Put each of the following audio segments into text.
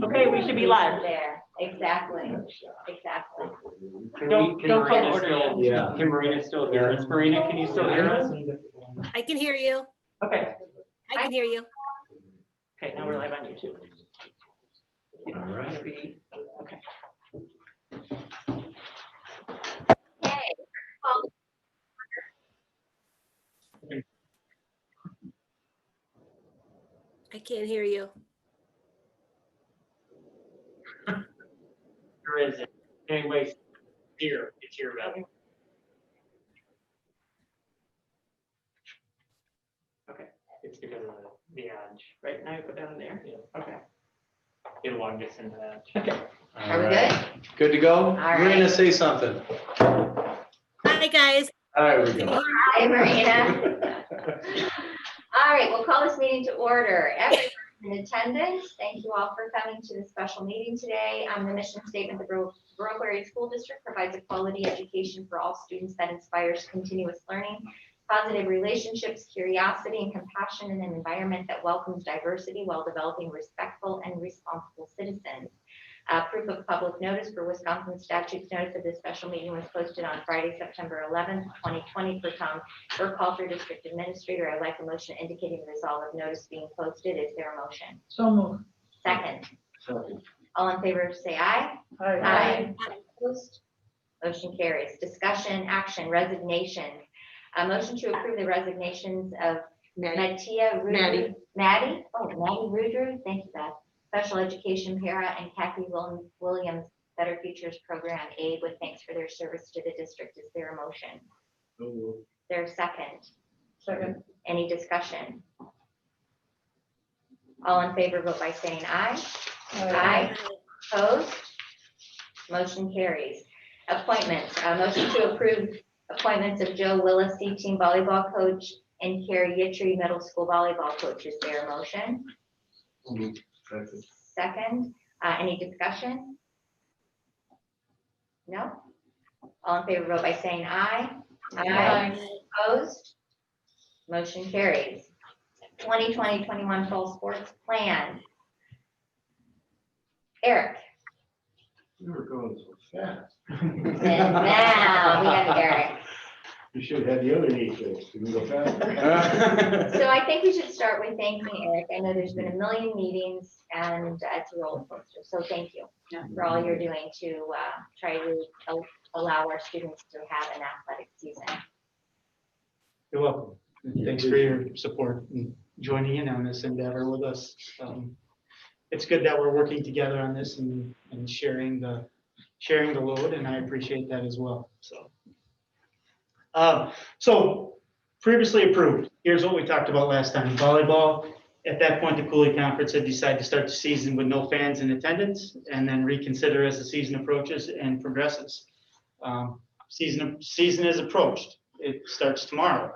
Okay, we should be live. There, exactly. Don't call the order yet. Yeah. Can Marina still hear us? Marina, can you still hear us? I can hear you. Okay, I can hear you. okay, now we're live on YouTube. All right. Okay. Okay. I can't hear you. There is. Anyways, here, it's your value. Okay, It's because of the edge. right now you put down there. Yeah. Okay. It'll log us into that. Okay. Are we good? Good to go? right. Marina, say something. Hi, guys. There we Can you go. hear me? Hi, Marina. All right, we'll call this meeting to order. Everyone in attendance, thank you all for coming to the special meeting today. The mission statement, the Baroque Area School District provides a quality education for all students that inspires continuous learning, positive relationships, curiosity, and compassion in an environment that welcomes diversity while developing respectful and responsible citizens. Proof of public notice for Wisconsin statutes notice of this special meeting was posted on Friday, September 11th, 2020 for Tom Burkhalter, District Administrator. I'd like a motion indicating the result of notice being posted. Is there a motion? So moved. Second. All in favor, say aye. Aye. Opposed? Motion carries. Discussion, action, resignation. A motion to approve the resignations of Maddie. Maddie? Oh, Maddie Rudru. Thank you, Beth. Special Education Para and Kathy Williams Better Futures Program Aide with thanks for their service to the district. Is there a motion? Is there a second? Second. Any discussion? All in favor, vote by saying aye. Aye. Opposed? Motion carries. Appointments. Motion to approve appointments of Joe Willis, team volleyball coach, and Carrie Yitry, middle school volleyball coach. Is there a motion? Second. Any discussion? No? All in favor, vote by saying aye. Aye. Opposed? Motion carries. 2020-21 fall sports plan. Eric. You were going so fast. And now we have Eric. You should have the other knee fixed. You can go faster. So I think we should start with thanking Eric. I know there's been a million meetings and it's a roller coaster. So thank you for all you're doing to try to allow our students to have an athletic season. You're welcome. Thanks for your support and joining in on this endeavor with us. It's good that we're working together on this and sharing the load, and I appreciate that as well. So previously approved, here's what we talked about last time. Volleyball, at that point, the Cooley Conference had decided to start the season with no fans in attendance and then reconsider as the season approaches and progresses. Season is approached. It starts tomorrow.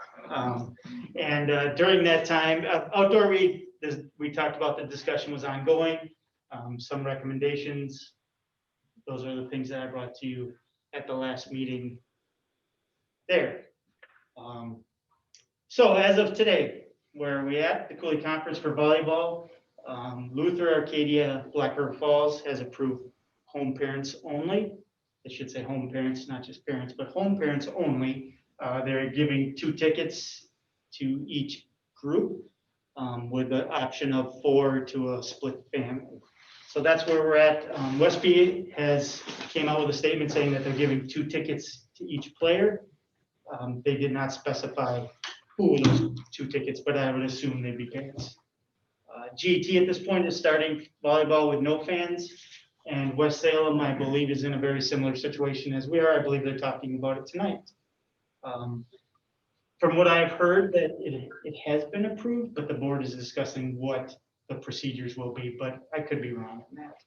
And during that time, outdoor, we talked about the discussion was ongoing, some recommendations. Those are the things that I brought to you at the last meeting there. So as of today, where are we at? The Cooley Conference for volleyball. Luther, Arcadia, Black River Falls has approved home parents only. I should say home parents, not just parents, but home parents only. They're giving 2 tickets to each group with the option of 4 to a split family. So that's where we're at. Westby came out with a statement saying that they're giving 2 tickets to each player. They did not specify who those 2 tickets, but I would assume they'd be parents. GT at this point is starting volleyball with no fans, and West Salem, I believe, is in a very similar situation as we are. I believe they're talking about it tonight. From what I've heard, that it has been approved, but the board is discussing what the procedures will be, but I could be wrong on that.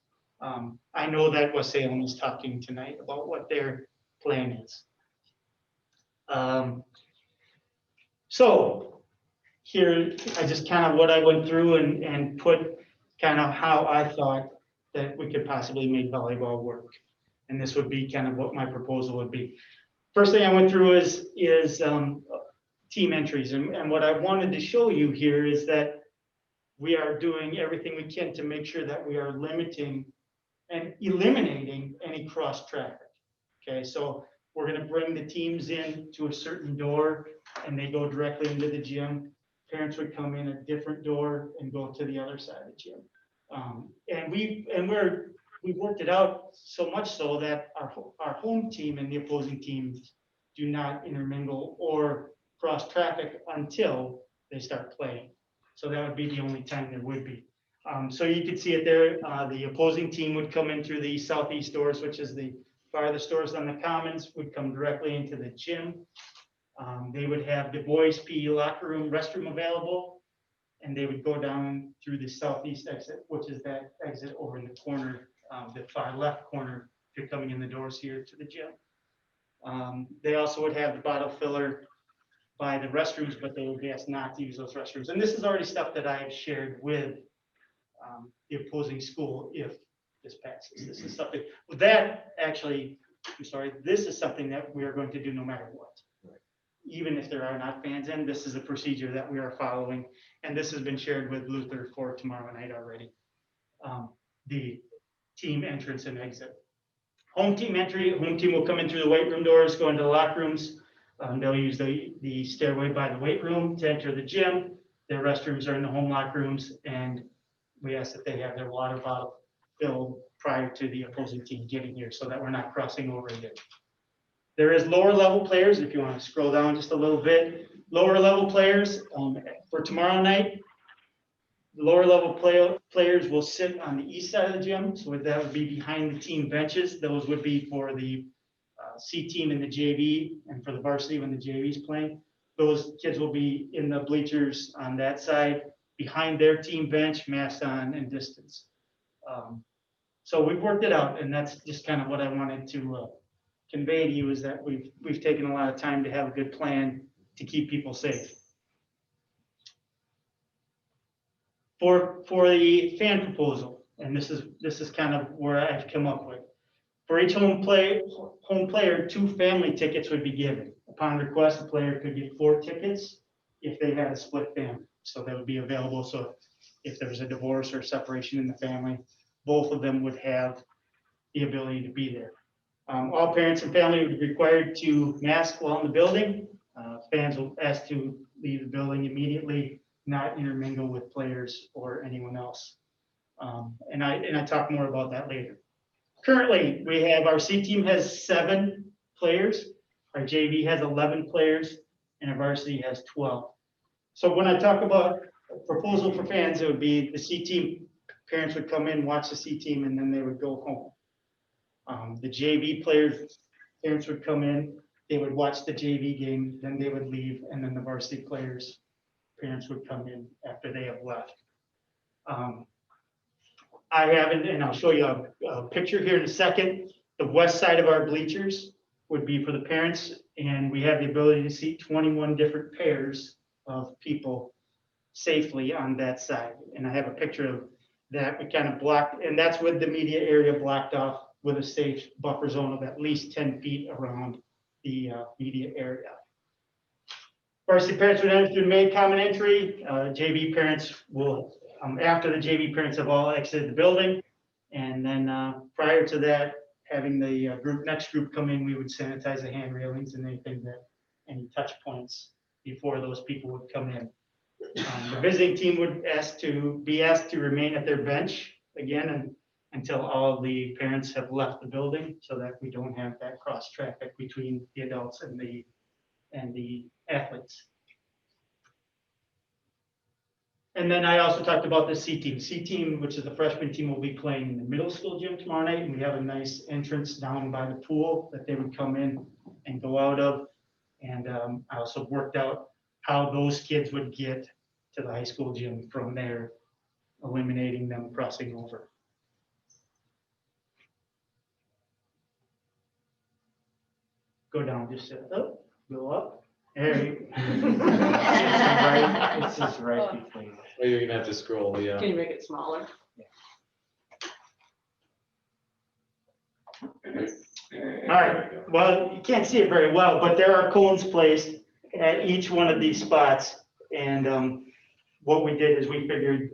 I know that West Salem is talking tonight about what their plan is. So here, I just kind of what I went through and put kind of how I thought that we could possibly make volleyball work. And this would be kind of what my proposal would be. First thing I went through is team entries. And what I wanted to show you here is that we are doing everything we can to make sure that we are limiting and eliminating any cross traffic. Okay, so we're gonna bring the teams in to a certain door and they go directly into the gym. Parents would come in a different door and go to the other side of the gym. And we've worked it out so much so that our home team and the opposing teams do not intermingle or cross traffic until they start playing. So that would be the only time there would be. So you could see it there. The opposing team would come in through the southeast doors, which is the farthest doors on the commons, would come directly into the gym. They would have the boys' PE locker room restroom available, and they would go down through the southeast exit, which is that exit over in the corner, the far left corner, if you're coming in the doors here to the gym. They also would have the bottle filler by the restrooms, but they would be asked not to use those restrooms. And this is already stuff that I have shared with the opposing school if this passes. This is something that actually, I'm sorry, this is something that we are going to do no matter what. Even if there are not fans in, this is a procedure that we are following. And this has been shared with Luther for tomorrow night already. The team entrance and exit. Home team entry, home team will come in through the weight room doors, go into the locker rooms. They'll use the stairway by the weight room to enter the gym. Their restrooms are in the home locker rooms, and we ask that they have their water bottle filled prior to the opposing team getting here so that we're not crossing over again. There is lower level players, if you want to scroll down just a little bit. Lower level players for tomorrow night. The lower level players will sit on the east side of the gym, so that would be behind the team benches. Those would be for the C team and the JV, and for the varsity when the JV is playing. Those kids will be in the bleachers on that side, behind their team bench, mask on and distance. So we've worked it out, and that's just kind of what I wanted to convey to you, is that we've taken a lot of time to have a good plan to keep people safe. For the fan proposal, and this is kind of where I've come up with. For each home player, 2 family tickets would be given. Upon request, the player could get 4 tickets if they had a split family. So that would be available. So if there was a divorce or separation in the family, both of them would have the ability to be there. All parents and family would be required to mask while in the building. Fans will ask to leave the building immediately, not intermingle with players or anyone else. And I talk more about that later. Currently, we have our C team has 7 players, our JV has 11 players, and our varsity has 12. So when I talk about a proposal for fans, it would be the C team, parents would come in, watch the C team, and then they would go home. The JV players, parents would come in, they would watch the JV game, then they would leave, and then the varsity players, parents would come in after they have left. I have, and I'll show you a picture here in a second. The west side of our bleachers would be for the parents, and we have the ability to seat 21 different pairs of people safely on that side. And I have a picture of that. We kind of blocked, and that's with the media area blocked off with a safe buffer zone of at least 10 feet around the media area. Varsity parents would enter through the main common entry. JV parents will, after the JV parents have all exited the building, and then prior to that, having the next group come in, we would sanitize the hand railings and anything any touch points before those people would come in. The visiting team would be asked to remain at their bench again until all of the parents have left the building, so that we don't have that cross traffic between the adults and the athletes. And then I also talked about the C team. C team, which is the freshman team, will be playing in the middle school gym tomorrow night, and we have a nice entrance down by the pool that they would come in and go out of. And I also worked out how those kids would get to the high school gym from there, eliminating them crossing over. Go down just go up. There you go. It's just right between. Well, you're gonna have to scroll, yeah. Can you make it smaller? All right, well, you can't see it very well, but there are cones placed at each one of these spots. And what we did is we figured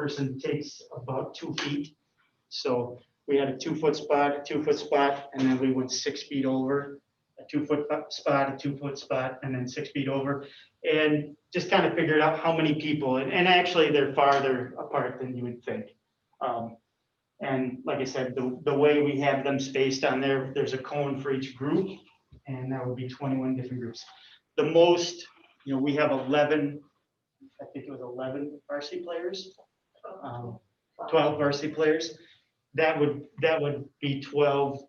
person takes about 2 feet. So we had a 2-foot spot, a 2-foot spot, and then we went 6 feet over, a 2-foot spot, a 2-foot spot, and then 6 feet over. And just kind of figured out how many people, and actually they're farther apart than you would think. And like I said, the way we have them spaced on there, there's a cone for each group, and that would be 21 different groups. The most, we have 11, I think it was 11 varsity players, 12 varsity players. That would be 12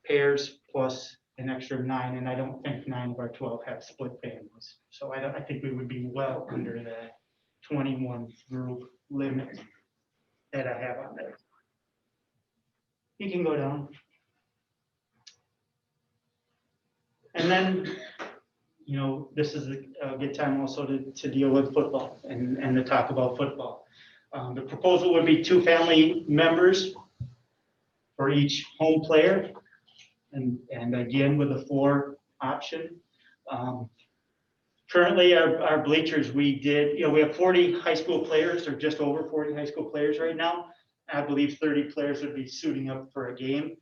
pairs plus an extra 9, and I don't think 9 of our 12 have split families. So I think we would be well under that 21 group limit that I have on there. You can go down. And then, this is a good time also to deal with football and to talk about football. The proposal would be 2 family members for each home player. And again, with a 4 option. Currently, our bleachers, we have 40 high school players, or just over 40 high school players right now. I believe 30 players would be suiting up for a game.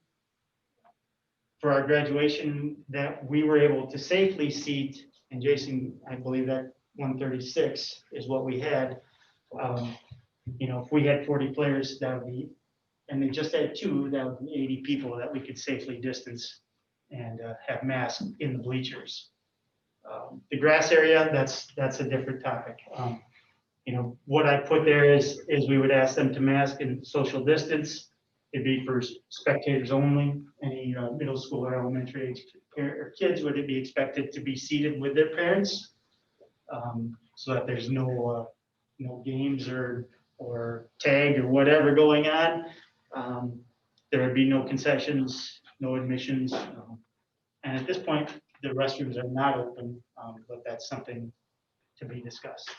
For our graduation, that we were able to safely seat, and Jason, I believe that 136 is what we had. If we had 40 players, that would be, and they just had 2, that would be 80 people that we could safely distance and have masks in the bleachers. The grass area, that's a different topic. What I put there is we would ask them to mask and social distance. It'd be for spectators only. Any middle school or elementary age kids would be expected to be seated with their parents, so that there's no games or tag or whatever going on. There would be no concessions, no admissions, and at this point, the restrooms are not open, but that's something to be discussed.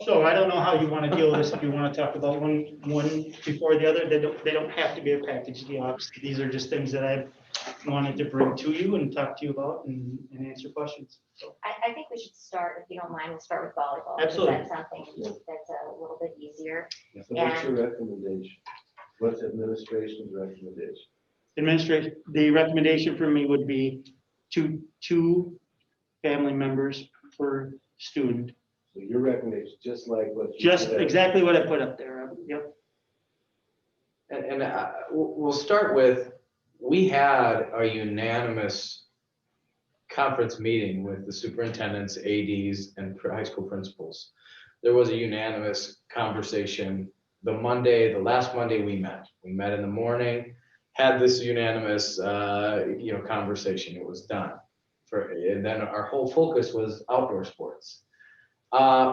So I don't know how you want to deal with this, if you want to talk about one before the other. They don't have to be a package deal. Obviously, these are just things that I wanted to bring to you and talk to you about and answer questions. So I think we should start, if you don't mind, we'll start with volleyball. Absolutely. Because that's something that's a little bit easier. So what's your recommendation? What's administration's recommendation? The recommendation for me would be two family members per student. So your recommendation, just like what you Just said. exactly what I put up there. Yep. And we'll start with, we had a unanimous conference meeting with the superintendents, ADs, and high school principals. There was a unanimous conversation the last Monday we met. We met in the morning, had this unanimous, conversation. It was done. And then our whole focus was outdoor sports.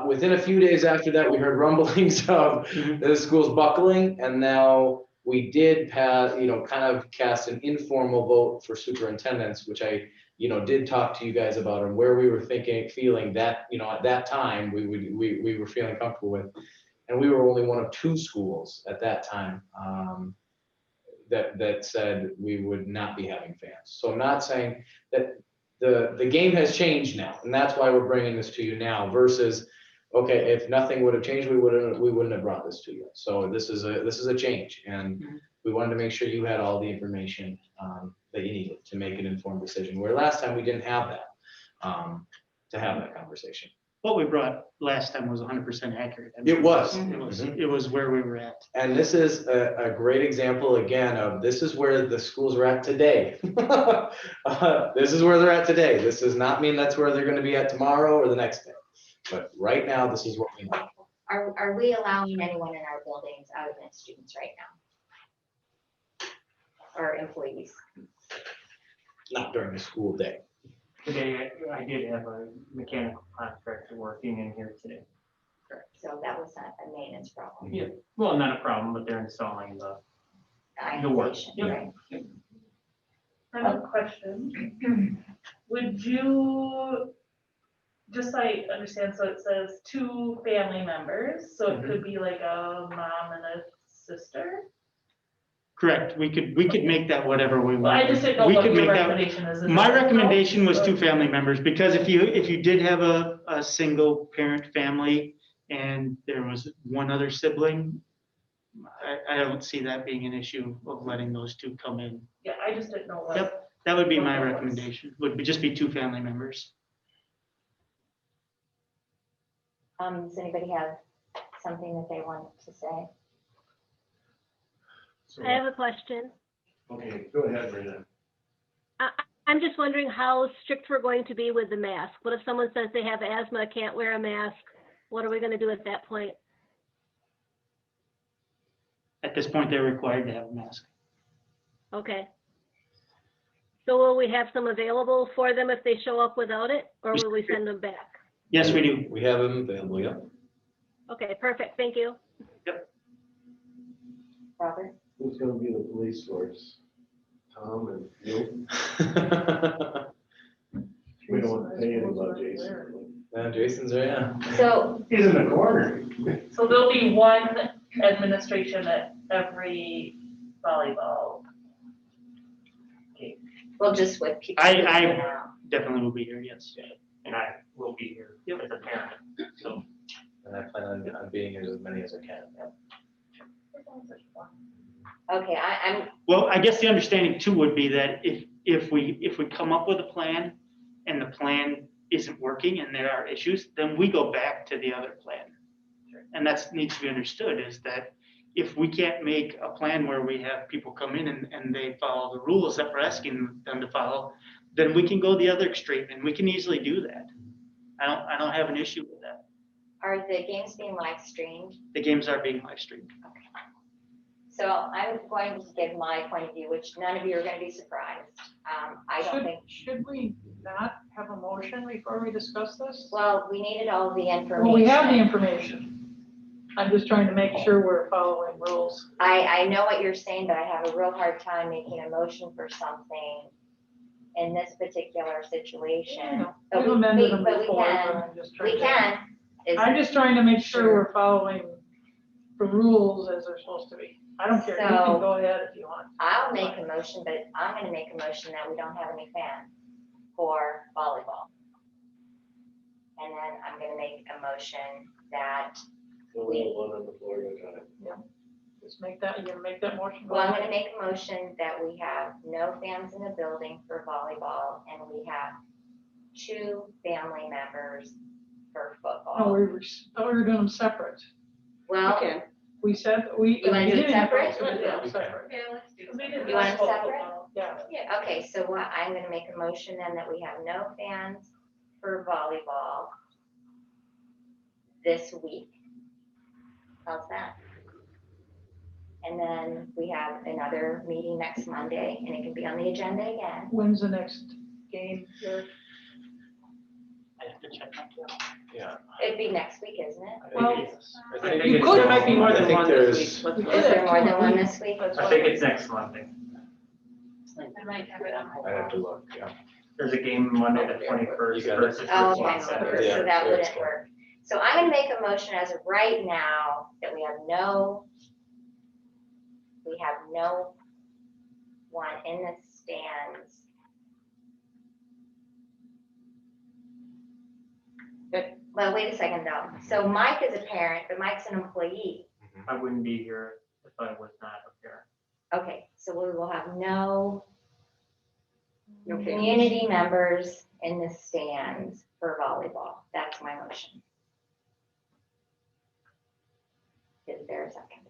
Within a few days after that, we heard rumblings of the schools buckling, and now we did pass, kind of cast an informal vote for superintendents, which I, did talk to you guys about, and where we were feeling that, at that time, we were feeling comfortable with, and we were only one of 2 schools at that time that said we would not be having fans. So I'm not saying that. The game has changed now, and that's why we're bringing this to you now versus, okay, if nothing would have changed, we wouldn't have brought this to you. So this is a change, and we wanted to make sure you had all the information that you needed to make an informed decision, where last time we didn't have that, to have that conversation. What we brought last time was 100% accurate. I mean, It was. It was where we were at. And this is a great example again of, this is where the schools are at today. This is where they're at today. This does not mean that's where they're going to be at tomorrow or the next day. But right now, this is what we know. Are we allowing anyone in our buildings other than students right now? Or employees? Not during the school day. Today, I did have a mechanical contractor working in here today. So that was a maintenance problem. Yeah, well, not a problem, but they're installing the work. Ionization, Yep. right? I have a question. Would you, just so I understand, so it says 2 family members, so it could be like a mom and a sister? Correct, we could make that whatever we Well, I want. just didn't know We what could your make that- recommendation is. Is it My no? recommendation was Or- 2 family members, because if you did have a single parent family and there was one other sibling, I don't see that being an issue of letting those 2 come in. Yeah, I just didn't know what. Yep, that would be What my that was. recommendation, would just be 2 family members. Does anybody have something that they want to say? So, I have a question. okay, go ahead, Brenda. I'm just wondering how strict we're going to be with the mask. What if someone says they have asthma, can't wear a mask? What are we going to do at that point? At this point, they're required to have a mask. Okay. So will we have some available for them if they show up without it, or will we send them back? Yes, we do. We have them available, yeah. Okay, perfect. Thank you. Robert? Who's gonna be the police force? Tom and you? We don't want to pay anything about Jason. Yeah, Jason's right, yeah. So, He's in the corner. So there'll be one administration at every volleyball. well, just with people. I- who are now. Definitely will be here, yes. And I will be here as a parent, so. And I plan on being here as many as I can. Okay, I'm, Well, I guess the understanding too would be that if we come up with a plan and the plan isn't working and there are issues, then we go back to the other plan. And that needs to be understood, is that if we can't make a plan where we have people come in and they follow the rules that we're asking them to follow, then we can go the other extreme, and we can easily do that. I don't have an issue with that. are the games being live streamed? The games are being live streamed. So I'm going to give my point of view, which none of you are going to be surprised. I don't think, Should we not have a motion before we discuss this? well, we needed all the information. Well, we have the information. I'm just trying to make sure we're following rules. I know what you're saying, but I have a real hard time making a motion for something in this particular situation. But We've we- amended them but we before, can- but I'm just trying We to. can. I'm just trying to make sure we're following the rules as they're supposed to be. I don't care. You So- can go ahead if you want. I'll make a motion, but I'm gonna make a motion that we don't have any fans for volleyball. And then I'm gonna make a motion that, Only one on the floor at a time. Just make that, you're gonna make that motion. Go well, I'm ahead. gonna make a motion that we have no fans in the building for volleyball, and we have 2 family members for No, football. we were doing them separate. Well, We said, we. You wanna do it we didn't separate? go through it, yeah, separate. Yeah, let's do. You want them separate? Yeah. yeah, okay, so what, I'm gonna make a motion then that we have no fans for volleyball this week. How's that? And then we have another meeting next Monday, and it can be on the agenda again. When's the next game? Your- I have to check on that. Yeah. It'd be next week, isn't it? Well, I think you it's- could- There might be more I than think one there's- this week. We Is could there have more 2 than a one week. this week? That's I fine. think it's next Monday. I might have it on. I have to look, yeah. There's a game Monday the 21st You got it. versus Oh, Richmond okay, Saturday. Yeah, so that there it's wouldn't work. So I'm gonna make a motion as of right now that we have no one in the stands. Well, wait a second though. So Mike is a parent, but Mike's an employee. I wouldn't be here if I was not a parent. Okay, so we will have no community members in the stands for volleyball. That's my motion. Is there a second?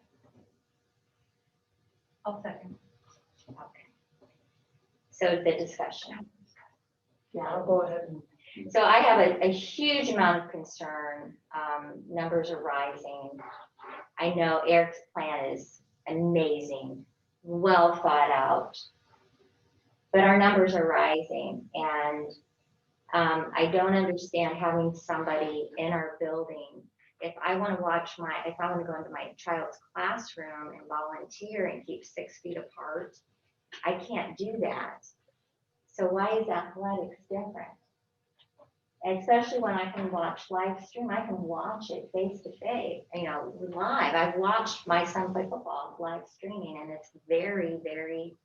I'll second. Okay. So the discussion. Yeah, I'll go ahead and. So I have a huge amount of concern. Numbers are rising. I know Eric's plan is amazing, well thought out. But our numbers are rising, and I don't understand having somebody in our building. If I want to go into my child's classroom and volunteer and keep 6 feet apart, I can't do that. So why is athletics different? especially when I can watch live stream, I can watch it face to face, live. I've watched my son play football live streaming, and it's very, very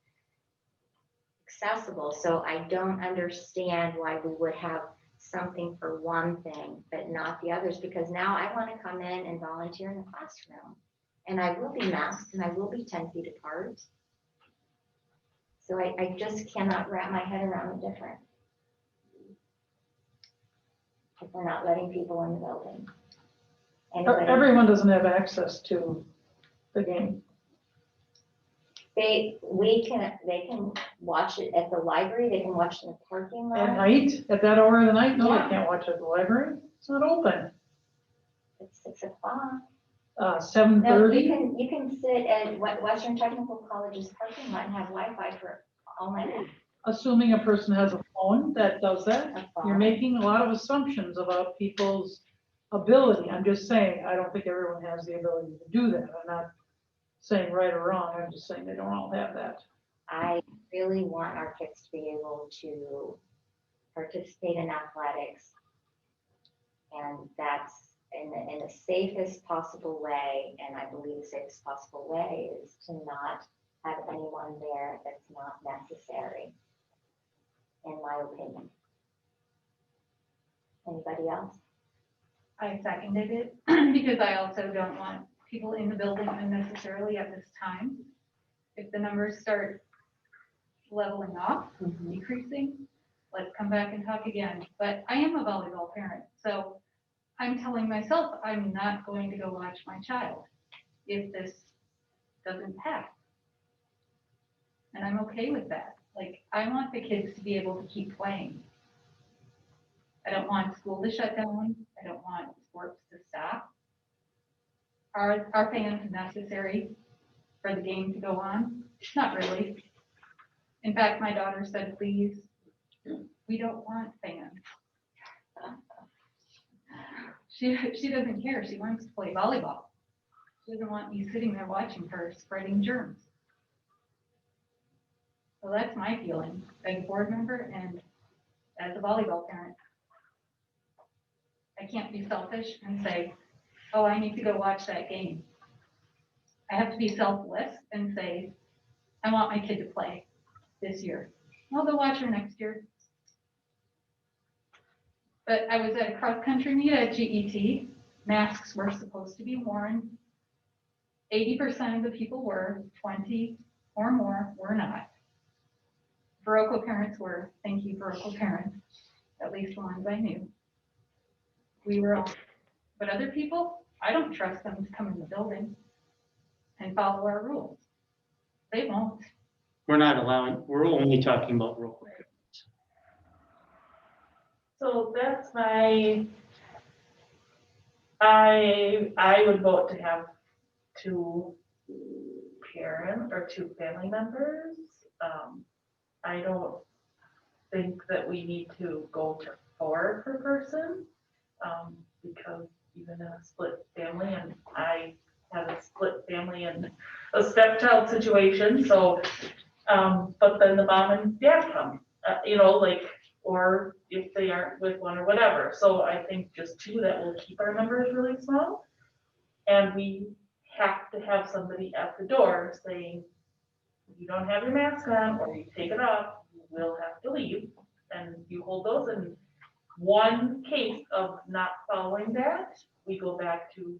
accessible. So I don't understand why we would have something for one thing, but not the others, because now I want to come in and volunteer in the classroom. And I will be masked and I will be 10 feet apart. So I just cannot wrap my head around the difference. If we're not letting people in the building. Anybody? Everyone doesn't have access to the game. They can watch it at the library, they can watch it in the parking At lot. night, at that hour of the night, no, Yeah. they can't watch it at the library. It's not open. It's 6 o'clock. 7:30. No, you can sit at Western Technical College's parking lot and have Wi-Fi for all night. Assuming a person has a phone that does that, A you're phone. making a lot of assumptions about people's ability. I'm just saying, I don't think everyone has the ability to do that. I'm not saying right or wrong, I'm just saying they don't all have that. I really want our kids to be able to participate in athletics. And that's in the safest possible way, and I believe the safest possible way is to not have anyone there that's not necessary, in my opinion. Anybody else? I seconded it because I also don't want people in the building unnecessarily at this time. If the numbers start leveling off, decreasing, let's come back and talk again. But I am a volleyball parent, so I'm telling myself I'm not going to go watch my child if this doesn't pass. And I'm okay with that. Like, I want the kids to be able to keep playing. I don't want school to shut down. I don't want sports to stop. Are fans necessary for the game to go on? Not really. In fact, my daughter said, please, we don't want fans. She doesn't care. She wants to play volleyball. She doesn't want me sitting there watching her spreading germs. So that's my feeling as a board member and as a volleyball parent. I can't be selfish and say, oh, I need to go watch that game. I have to be selfless and say, I want my kid to play this year. I'll go watch her next year. But I was at a cross-country meet at GET. Masks were supposed to be worn. 80% of the people were, 20 or more were not. Baroque parents were, thank you, Baroque parents, at least the ones I knew. We were all, but other people, I don't trust them to come in the building and follow our rules. They won't. We're not allowing, we're only talking about real quick. So that's I would vote to have 2 parents or 2 family members. I don't think that we need to go to 4 per person, because even in a split family, and I have a split family and a stepchild situation, so, but then the mom and dad come, or if they aren't with one or whatever. So I think just 2, that will keep our numbers really small. And we have to have somebody at the door saying, if you don't have your mask on or you take it off, you will have to leave. And you hold those, in one case of not following that, we go back to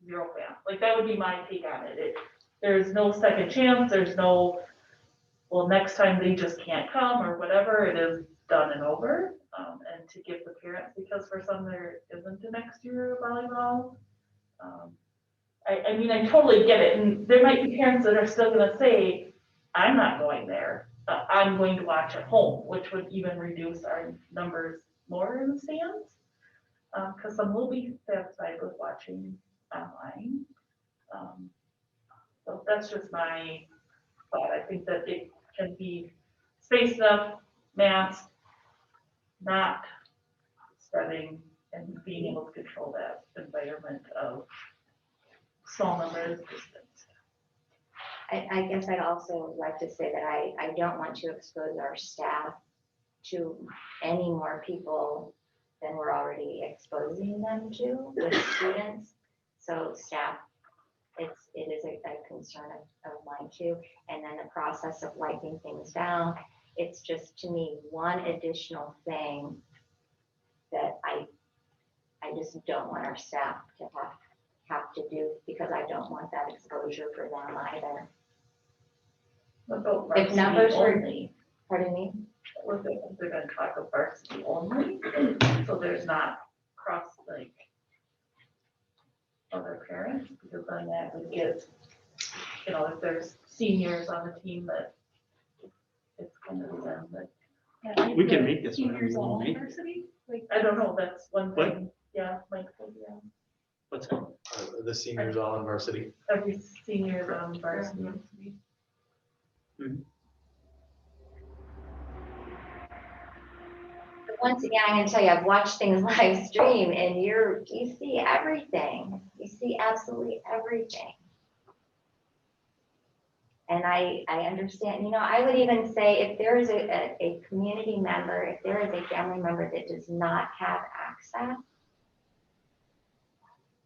0 fam. Like, that would be my take on it. There's no second chance. There's no, well, next time they just can't come or whatever. It is done and over. And to give the parents, because for some there isn't a next year of volleyball. I mean, I totally get it. And there might be parents that are still going to say, I'm not going there. I'm going to watch at home, which would even reduce our numbers more in the stands. Because some will be satisfied with watching online. So that's just my thought. I think that it can be spaced enough, masked, not spreading, and being able to control that environment of small numbers, distance. I guess I'd also like to say that I don't want to expose our staff to any more people than we're already exposing them to with students. So staff, it is a concern of mine too. And then the process of wiping things down, it's just to me one additional thing that I just don't want our staff to have to do, because I don't want that exposure for them either. About If varsity numbers were- only. Pardon me? We're gonna talk of varsity only, so there's not cross, like, other parents, because then that would get, you know, if there's seniors on the team, that it's kind of them, but We can make this one. Seniors all varsity, like. I don't know, that's one What? thing, yeah, Mike said, yeah. What's that? The seniors all in varsity. Every senior is on varsity. But once again, I'm gonna tell you, I've watched things live stream and you see everything. You see absolutely everything. And I understand, you know, I would even say if there is a community member, if there is a family member that does not have access,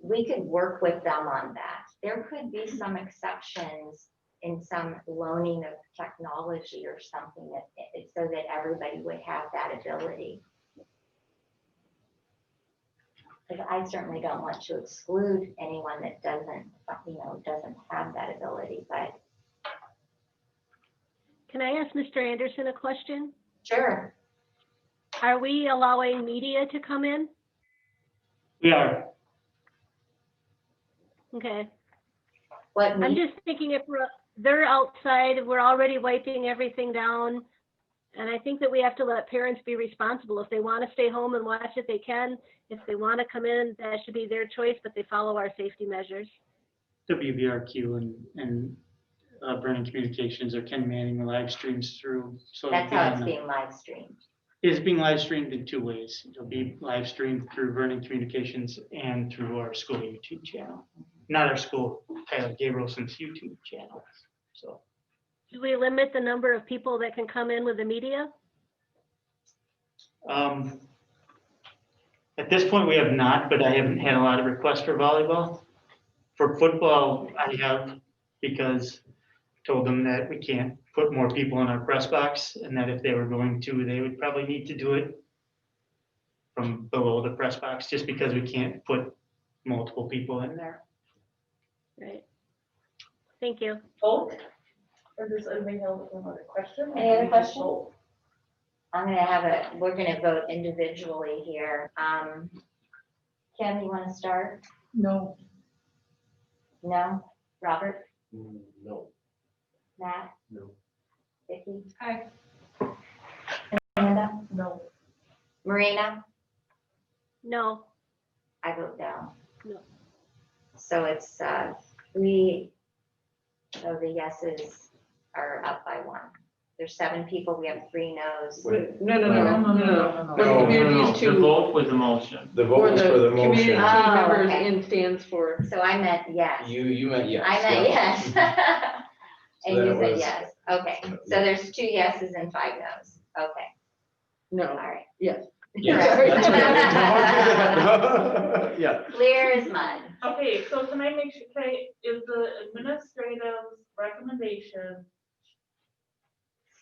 we could work with them on that. There could be some exceptions in some loaning of technology or something that, so that everybody would have that ability. Because I certainly don't want to exclude anyone that doesn't, you know, doesn't have that ability, but Can I ask Mr. Anderson a question? sure. Are we allowing media to come in? We are. Okay. What I'm just thinking if they're outside, we're already wiping everything down. And I think that we have to let parents be responsible. If they want to stay home and watch it, they can. If they want to come in, that should be their choice, but they follow our safety measures. WVRQ and Vernon Communications or Ken Manning live streams through. So That's how it's being live streamed. It's being live streamed in 2 ways. It'll be live streamed through Vernon Communications and through our school YouTube channel. Not our school, Tyler Gabrielson's YouTube channel. So Do we limit the number of people that can come in with the media? at this point, we have not, but I haven't had a lot of requests for volleyball. For football, I have, because I told them that we can't put more people in our press box, and that if they were going to, they would probably need to do it from below the press box, just because we can't put multiple people in there. Right. Thank you. Vote? Or does anybody have another question? Any other questions? I'm gonna we're gonna vote individually here. Kim, you wanna start? No, No? Robert? No. Matt? No. Vicky? Aye. Amanda? No. Marina? No. I vote no. No. So it's 3, so the yeses are up by 1. There's 7 people, we have 3 no's. Wait, No. No, For no, communities The to, vote was the motion. the vote was for the community motion. Oh, members okay. in stands for. So I meant yes. You meant yes. I meant yeah. yes. So And then you it said was- yes. Okay, Yeah. so there's 2 yeses and 5 no's. Okay, all No, right. yes. Yes, that's right. Yeah. Clear as mud. Okay, so can I make sure, is the administrative recommendation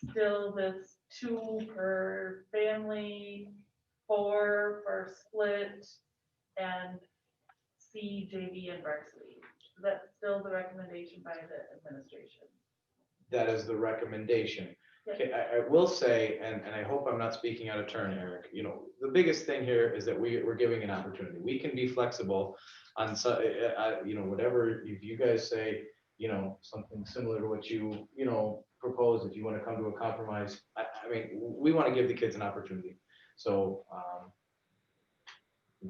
still this 2 per family, 4 for split, and C, JV, and varsity? Is that still the recommendation by the administration? That is the recommendation. Yeah. Okay, I will say, and I hope I'm not speaking out of turn, Eric, you know, the biggest thing here is that we're giving an opportunity. We can be flexible on, you know, whatever, if you guys say, you know, something similar to what you know, propose, if you want to come to a compromise, I mean, we want to give the kids an opportunity. So,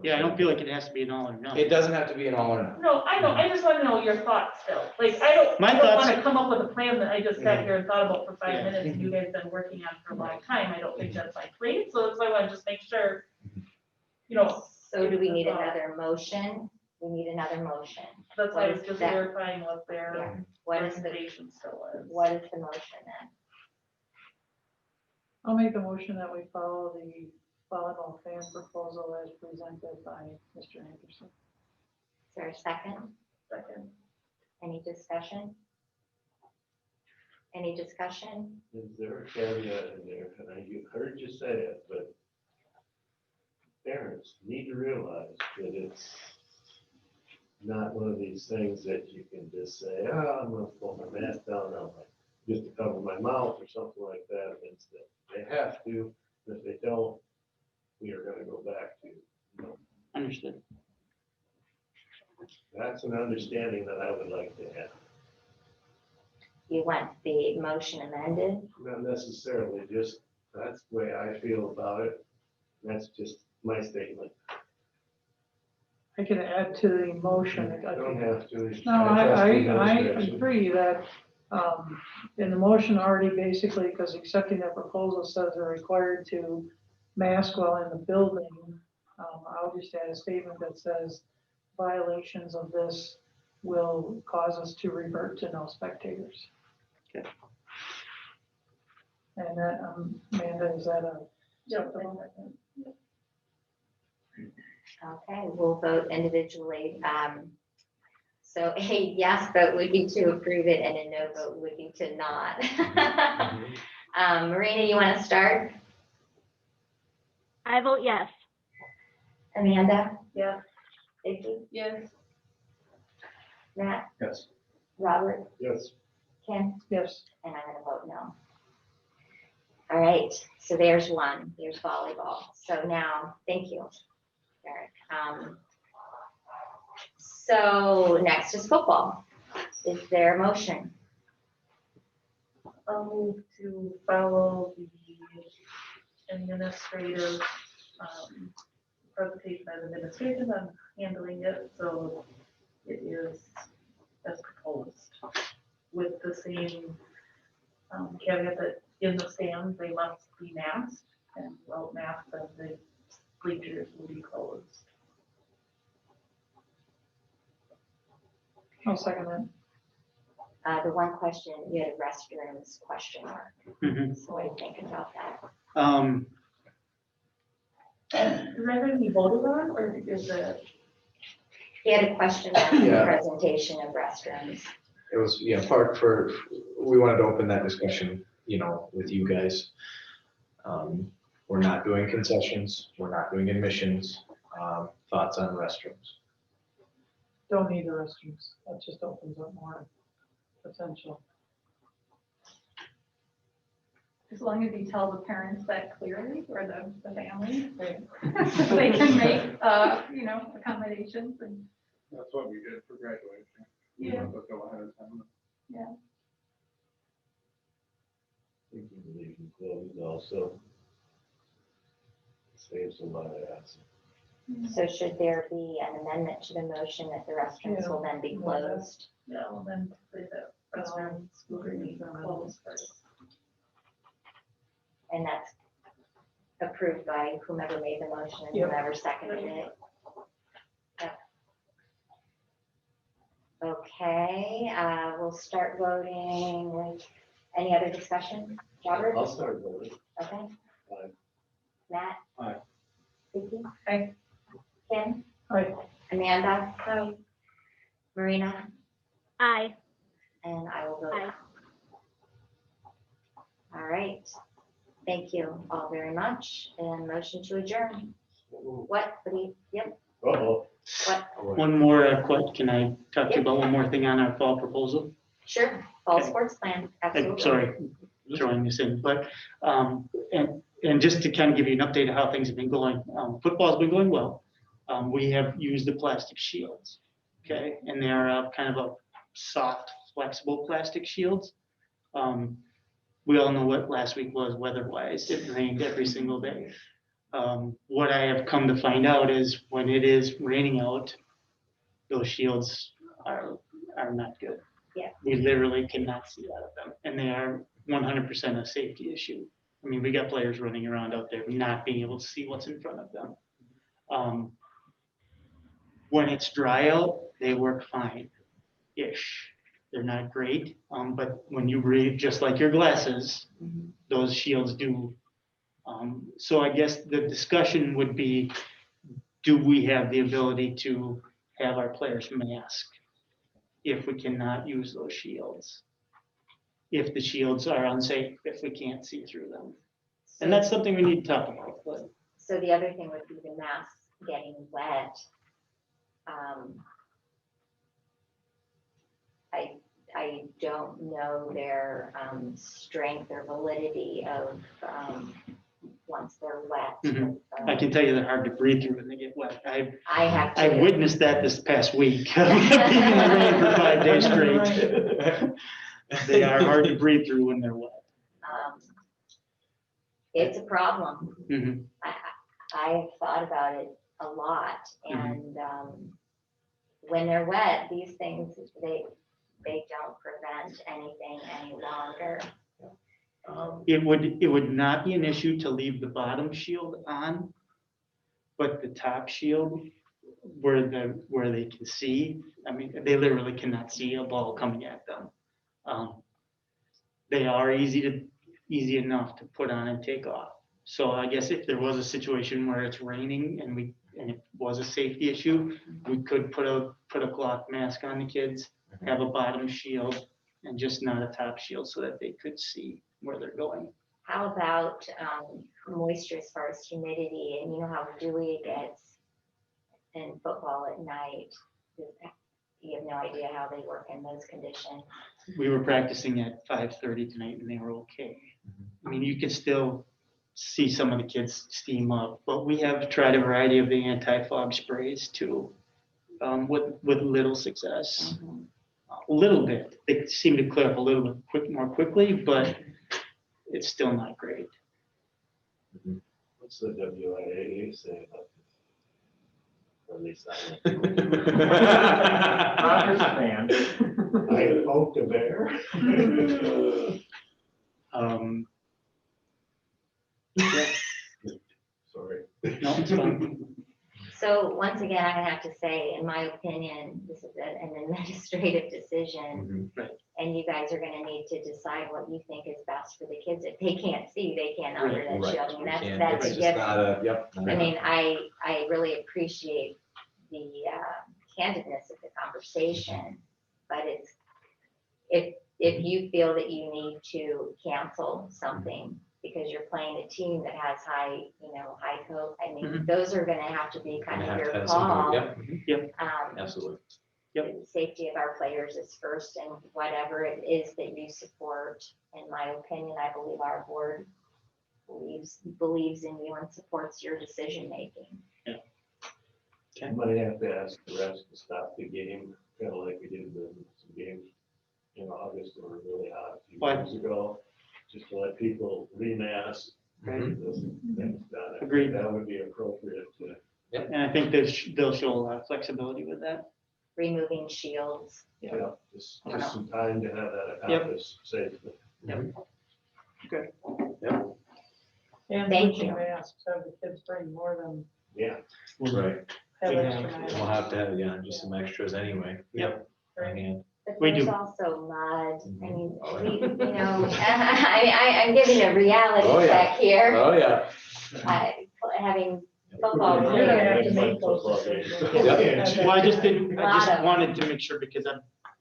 Yeah, I don't feel like it has to be an all or none. it doesn't have to be an all or none. No, I know, I just want to know your thoughts still. Like, I don't My want thoughts to are- come up with a plan that I just sat here and thought about for 5 Yeah. minutes, and you guys been working on for a long time. I don't think that's my place, so that's why I want to just make sure, you know, So do we need another motion? We need another motion. that's why I was What is just that? verifying what Yeah. their What is the, recommendation still is. what is the motion then? I'll make the motion that we follow the volleyball fan proposal as presented by Mr. Anderson. Is there a second? Second. Any discussion? Any discussion? Is there a caveat in there? And I heard you say it, but parents need to realize that it's not one of these things that you can just say, oh, I'm gonna pull my mask down now, just to cover my mouth or something like that. It's that they have to, and if they don't, we are gonna go back to, you know, Understood. that's an understanding that I would like to have. You want the motion amended? Not necessarily, just, that's the way I feel about it. That's just my statement. I can add to the motion. I Don't think- have to. No, trust the I administration. agree that, in the motion already basically, because accepting that proposal says they're required to mask while in the building. I'll just add a statement that says violations of this will cause us to revert to no spectators. Okay. And that, Amanda, is that a? Okay, we'll vote individually. So a yes vote would be to approve it and a no vote would be to not. Marina, you want to start? I vote yes. Amanda? Yeah. Vicky? Yes. Matt? Yes. Robert? Yes. Kim? Yes. And I'm gonna vote no. All right, so there's one, there's volleyball. So now, thank you, Eric. So next is football. Is there a motion? I'll move to follow the administrative presentation by the administration on handling it, so it is as proposed with the same caveat that in the stands, they must be masked, and without masks, then the bleachers will be closed. I'll second that. The one question, you had a restrooms question mark. Mhm. So what do you think about that? Is that going to be voted on, or is it? He had a question on the Yeah. presentation of restrooms. It was, yeah, we wanted to open that discussion, with you guys. We're not doing concessions, we're not doing admissions, thoughts on restrooms. Don't need the restrooms. That just opens up more potential. As long as you tell the parents that clearly, or the families, so they can make, accommodations and, That's what we did for graduation. Yeah. Let's go ahead and have them. yeah. Thinking of leaving closed also saves a lot of ass. So should there be an amendment to the motion that the restrooms will then be closed? No, then say that restrooms will be closed first. And that's approved by whomever made the motion and Yep. whomever seconded it. Yep. Okay, we'll start voting. Any other discussion? Robert? I'll start voting. Okay. Aye. Matt? Aye. Vicky? Aye. Kim? Aye. Amanda? Marina? Aye. And I will vote. Aye. All right. Thank you all very much. And motion to adjourn. What? Yep. Uh-oh. What? One more, can I talk to you about one more thing on our fall proposal? Sure. Fall Okay. sports plan. I'm Absolutely. sorry, throwing this in, but, and just to kind of give you an update of how things have been going, football's been going well. We have used the plastic shields, okay? And they're kind of a soft, flexible plastic shields. We all know what last week was weather-wise. It rained every single day. What I have come to find out is when it is raining out, those shields are not good. Yeah. We literally cannot see out of them, and they are 100% a safety issue. I mean, we got players running around out there not being able to see what's in front of them. When it's dry out, they work fine-ish. They're not great, but when you read, just like your glasses, those shields do So I guess the discussion would be, do we have the ability to have our players mask if we cannot use those shields? If the shields are unsafe, if we can't see through them. And that's something we need to talk about, but So the other thing would be the masks getting wet. I don't know their strength or validity of once they're wet. Mhm. I can tell you they're hard to breathe through when they get wet. I have I to. witnessed that this past week. Being in the rain for 5 days straight. They are hard to breathe through when they're wet. It's a problem. Mhm. I've thought about it a lot, and when they're wet, these things, they don't prevent anything any longer. It would not be an issue to leave the bottom shield on, but the top shield where they can see, I mean, they literally cannot see a ball coming at them. They are easy enough to put on and take off. So I guess if there was a situation where it's raining and it was a safety issue, we could put a cloth mask on the kids, have a bottom shield, and just not a top shield so that they could see where they're going. How about moisture as far as humidity, and you know how dewy it gets in football at night? You have no idea how they work in those conditions. We were practicing at 5:30 tonight and they were okay. I mean, you could still see some of the kids steam up, but we have tried a variety of the anti-fog sprays too, with little success. A little bit, they seem to clear up a little bit more quickly, but it's still not great. What's the WIAA say about this? Or at least I Rogers fan. I poked a bear. Yeah, Sorry. no, it's fine. So once again, I have to say, in my opinion, this is an administrative decision. Mhm. And you guys are gonna need to decide what you think is best for the kids. If they can't see, they can't under that Right, shield. I mean, we that's can't- a it's just given. not a- Yep. I mean, I really appreciate the candidness of the conversation, but it's, if you feel that you need to cancel something because you're playing a team that has high code, I mean, those are gonna have to be kind Gonna of have to your have some- call. Yep, mhm, absolutely. The safety of our players is first, and whatever it is that you support, in my opinion, I believe our board believes in you and supports your decision making. I might have to ask the refs to stop the game, kind of like we did some games in August that were really hot a few years ago, just to let people remask. Right. Those things done. I Agreed. think that would be appropriate to. And I think they'll show a lot of flexibility with that. Removing shields. Yeah, just some time to have that Yep. accomplished safely. And Thank switching you. masks, have the kids bring more than Yeah. Right. have We extra have- masks. We'll have to have, yeah, just some extras ananyway. Yep. On hand. But We there's do. also mud. I mean, Oh, we, I'm giving a reality Oh, yeah. check here. Oh, yeah. Having football You're gonna have to players. make those Football decisions. games. Well, I just didn't, I just Lot of- wanted to make sure because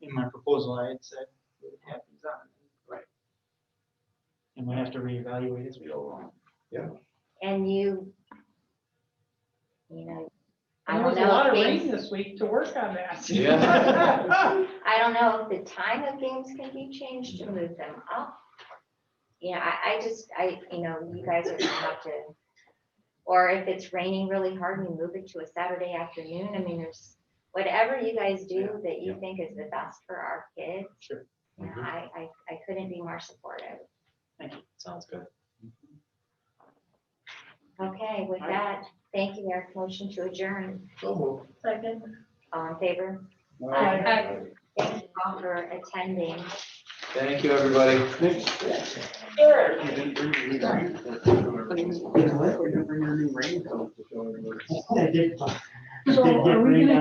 in my proposal, I had said it happens on. Right. And we have to reevaluate as we go along. And you know, I There don't was a know lot if of rain games, this week to work on that. Yeah. I don't know if the time of games can be changed to move them up. Yeah, you guys are gonna have to, or if it's raining really hard and you move it to a Saturday afternoon, I mean, there's whatever you guys do that you think is the best for our kids. Sure. You know, I couldn't be more supportive. Sounds good. Okay, with that, thank you, Eric. Motion to adjourn. Second. All in favor? Aye. Thank you all for attending. Thank you, everybody. So are we gonna